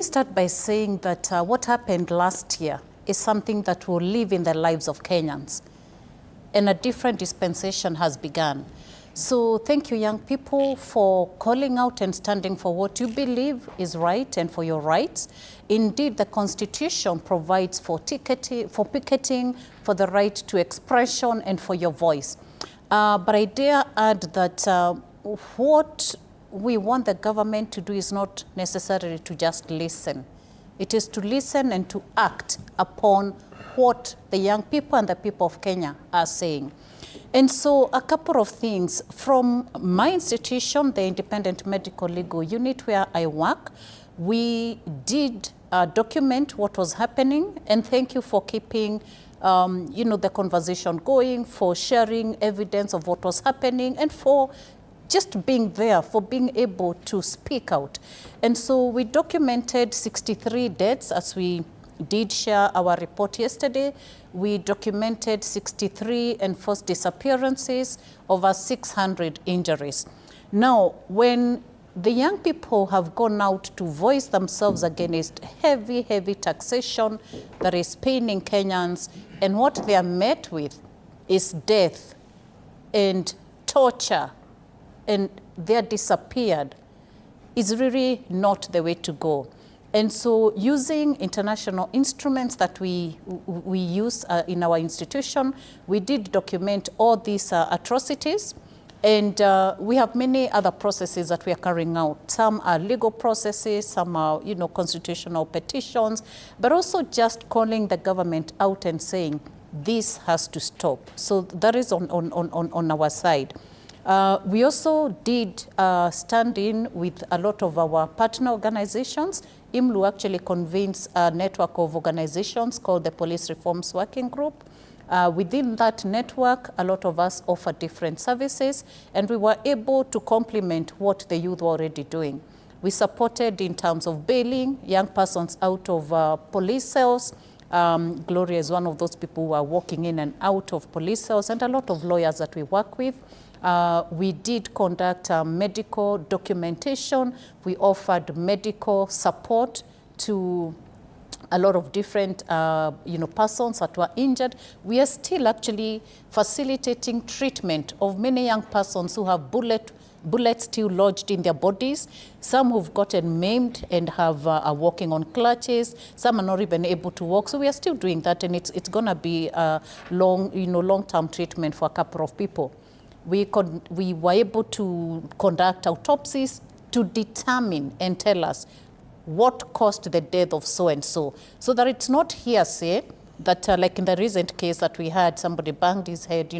Start by saying that what happened last year is something that will live in the lives of Kenyans, and a different dispensation has begun. So thank you, young people, for calling out and standing for what you believe is right and for your rights. Indeed, the Constitution provides for picketing, for the right to expression and for your voice. But I dare add that what we want the government to do is not necessarily to just listen. It is to listen and to act upon what the young people and the people of Kenya are saying. And so a couple of things from my institution, the Independent Medical Legal Unit where I work, we did document what was happening, and thank you for keeping the conversation going, for sharing evidence of what was happening, and for just being there, for being able to speak out. And so we documented 63 deaths as we did share our report yesterday. We documented 63 enforced disappearances, over 600 injuries. Now, when the young people have gone out to voice themselves against heavy taxation that is paining Kenyans, and what they are met with is death and torture, and they're disappeared, is really not the way to go. And so using international instruments that we use in our institution, we did document all these atrocities, and we have many other processes that we are carrying out. Some are legal processes, some are constitutional petitions, but also just calling the government out and saying this has to stop. So that is on our side. We also did stand in with a lot of our partner organizations. IMLU actually convenes a network of organizations called the Police Reforms Working Group. Within that network, a lot of us offer different services, and we were able to complement what the youth were already doing. We supported in terms of bailing young persons out of police cells. Gloria is one of those people who are walking in and out of police cells, and a lot of lawyers that we work with. We did conduct medical documentation. We offered medical support to a lot of different persons that were injured. We are still actually facilitating treatment of many young persons who have bullets still lodged in their bodies. Some who've gotten maimed and are walking on crutches. Some are not even able to walk. So we are still doing that, and it's going to be a long-term treatment for a couple of people. We were able to conduct autopsies to determine and tell us what caused the death of so-and-so, so that it's not hearsay that like in the recent case that we had, somebody banged his head.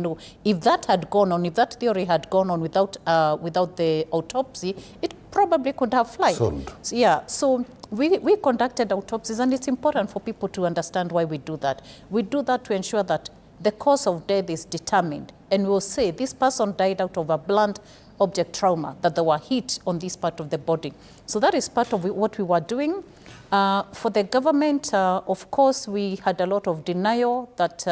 If that had gone on, if that theory had gone on without the autopsy, it probably could have flied. So, yeah, so we conducted autopsies, and it's important for people to understand why we do that. We do that to ensure that the cause of death is determined, and we'll say this person died out of a blunt object trauma, that they were hit on this part of the body. So that is part of what we were doing. For the government, of course, we had a lot of denial that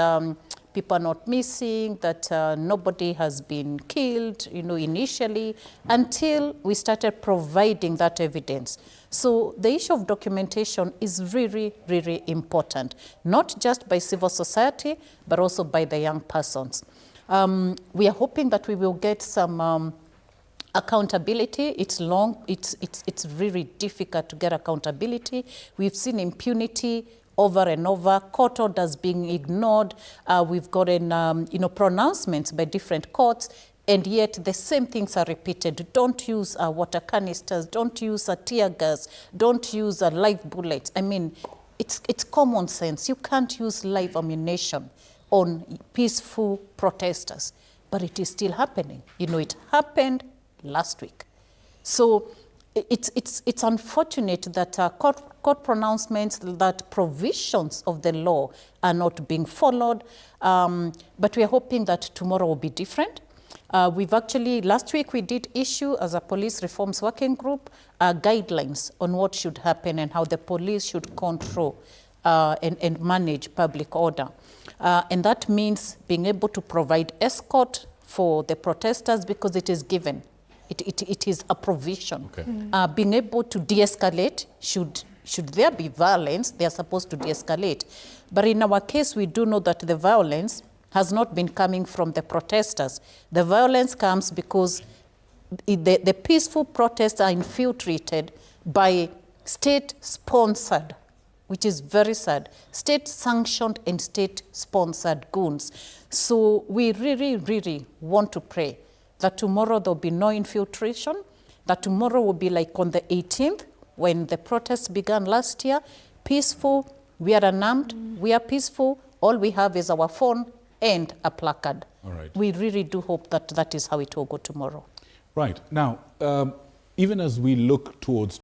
people are not missing, that nobody has been killed, initially, until we started providing that evidence. So the issue of documentation is really, really important, not just by civil society, but also by the young persons. We are hoping that we will get some accountability. It's really difficult to get accountability. We've seen impunity over and over, court orders being ignored. We've gotten pronouncements by different courts, and yet the same things are repeated. Don't use water canisters, don't use tear gas, don't use live bullets. I mean, it's common sense. You can't use live ammunition on peaceful protesters, but it is still happening. It happened last week. So it's unfortunate that court pronouncements, that provisions of the law are not being followed, but we are hoping that tomorrow will be different. Last week we did issue, as a police reforms working group, guidelines on what should happen and how the police should control and manage public order. And that means being able to provide escort for the protesters, because it is given. It is a provision. Okay. Being able to de-escalate should should there be violence, they are supposed to de-escalate. But in our case, we do know that the violence has not been coming from the protesters. The violence comes because the peaceful protests are infiltrated by state-sponsored, which is very sad, state-sanctioned and state-sponsored goons. So we really, really want to pray that tomorrow there'll be no infiltration, that tomorrow will be like on the 18th, when the protests began last year, peaceful, we are unarmed, we are peaceful, all we have is our phone and a placard. All right. We really do hope that that is how it will go tomorrow. Right. Now, even as we look towards